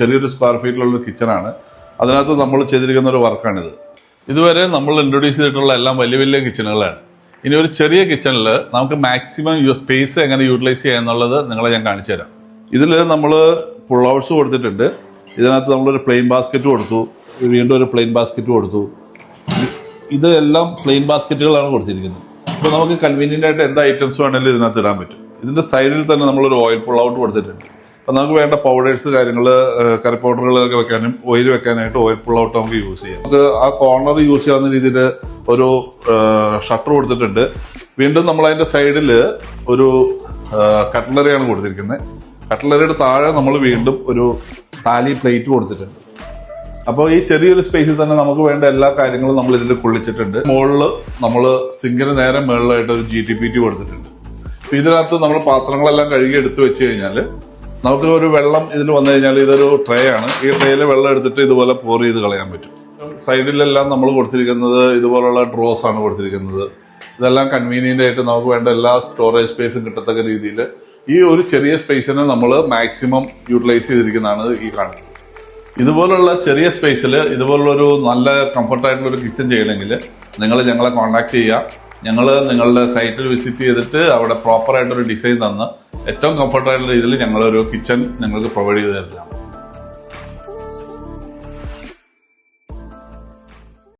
ചെറിയൊരു സ്ക്വയർ ഫീറ്റിലുള്ള ഒരു കിച്ചണാണ്. അതിനകത്ത് നമ്മൾ ചെയ്തിരിക്കുന്ന ഒരു വർക്കാണിത്. ഇതുവരെ നമ്മൾ ഇൻട്രൊഡ്യൂസ് ചെയ്തിട്ടുള്ള എല്ലാം വലിയ വലിയ കിച്ചണുകളാണ്. ഇനി ഒരു ചെറിയ കിച്ചണിൽ നമുക്ക് മാക്സിമം സ്പേസ് എങ്ങനെ യൂട്ടിലൈസ് ചെയ്യുക എന്നുള്ളത് നിങ്ങളെ ഞാൻ കാണിച്ചു തരാം. ഇതിൽ നമ്മൾ പുൾ ഔട്ട്സ് കൊടുത്തിട്ടുണ്ട്. ഇതിനകത്ത് നമ്മളൊരു പ്ലെയിൻ ബാസ്ക്കറ്റ് കൊടുത്തു, വീണ്ടും ഒരു പ്ലെയിൻ ബാസ്ക്കറ്റ് കൊടുത്തു. ഇത് എല്ലാം പ്ലെയിൻ ബാസ്ക്കറ്റുകളാണ് കൊടുത്തിരിക്കുന്നത്. അപ്പോൾ നമുക്ക് കൺവീനിയൻ്റ് ആയിട്ട് എന്ത് ഐറ്റംസ് വേണമെങ്കിലും ഇതിനകത്ത് ഇടാൻ പറ്റും. ഇതിൻ്റെ സൈഡിൽ തന്നെ നമ്മളൊരു ഓയിൽ പുൾ ഔട്ട് കൊടുത്തിട്ടുണ്ട്. അപ്പോൾ നമുക്ക് വേണ്ട പൗഡേഴ്സ്, കാര്യങ്ങൾ, കറി പൗഡറുകളൊക്കെ വെക്കാനും ഓയിൽ വെക്കാനായിട്ട് ഓയിൽ പുൾ ഔട്ട് നമുക്ക് യൂസ് ചെയ്യാം. നമുക്ക് ആ കോർണർ യൂസ് ചെയ്യാവുന്ന രീതിയിൽ ഒരു ഷട്ടർ കൊടുത്തിട്ടുണ്ട്. വീണ്ടും നമ്മൾ അതിൻ്റെ സൈഡിൽ ഒരു കട്ട്ലറിയാണ് കൊടുത്തിരിക്കുന്നത്. കട്ട്ലറിയുടെ താഴെ നമ്മൾ വീണ്ടും ഒരു താലി പ്ലേറ്റ് കൊടുത്തിട്ടുണ്ട്. അപ്പോൾ ഈ ചെറിയൊരു സ്പേസിൽ തന്നെ നമുക്ക് വേണ്ട എല്ലാ കാര്യങ്ങളും നമ്മൾ ഇതിൽ കൊള്ളിച്ചിട്ടുണ്ട്. മുകളിൽ നമ്മൾ സിങ്കിന് നേരെ മുകളിലായിട്ട് ഒരു GTPT കൊടുത്തിട്ടുണ്ട്. അപ്പോൾ ഇതിനകത്ത് നമ്മൾ പാത്രങ്ങളെല്ലാം കഴുകി എടുത്തു വെച്ച് കഴിഞ്ഞാൽ നമുക്ക് ഒരു വെള്ളം ഇതിൽ വന്നു കഴിഞ്ഞാൽ ഇതൊരു ട്രേ ആണ്. ഈ ട്രേയിൽ വെള്ളം എടുത്തിട്ട് ഇതുപോലെ പോർ ചെയ്ത് കളയാൻ പറ്റും. സൈഡിലെല്ലാം നമ്മൾ കൊടുത്തിരിക്കുന്നത് ഇതുപോലുള്ള ഡ്രോസ് ആണ് കൊടുത്തിരിക്കുന്നത്. ഇതെല്ലാം കൺവീനിയന്റ് ആയിട്ട് നമുക്ക് വേണ്ട എല്ലാ സ്റ്റോറേജ് സ്പേസും കിട്ടത്തക്ക രീതിയിൽ ഈ ഒരു ചെറിയ സ്പേസിനെ നമ്മൾ മാക്സിമം യൂട്ടിലൈസ് ചെയ്തിരിക്കുന്നതാണ് ഈ കാണുന്നത്. ഇതുപോലുള്ള ചെറിയ സ്പേസിൽ ഇതുപോലുള്ളൊരു നല്ല കംഫർട്ടായിട്ടുള്ള ഒരു കിച്ചൺ ചെയ്യണമെങ്കിൽ നിങ്ങൾ ഞങ്ങളെ കോൺടാക്ട് ചെയ്യുക. ഞങ്ങൾ നിങ്ങളുടെ സൈറ്റിൽ വിസിറ്റ് ചെയ്തിട്ട് അവിടെ പ്രോപ്പറായിട്ടൊരു ഡിസൈൻ തന്ന് ഏറ്റവും കംഫർട്ടായിട്ടുള്ള രീതിയിൽ ഞങ്ങളൊരു കിച്ചൺ നിങ്ങൾക്ക് പ്രൊവൈഡ് ചെയ്ത് തരുന്നതാണ്.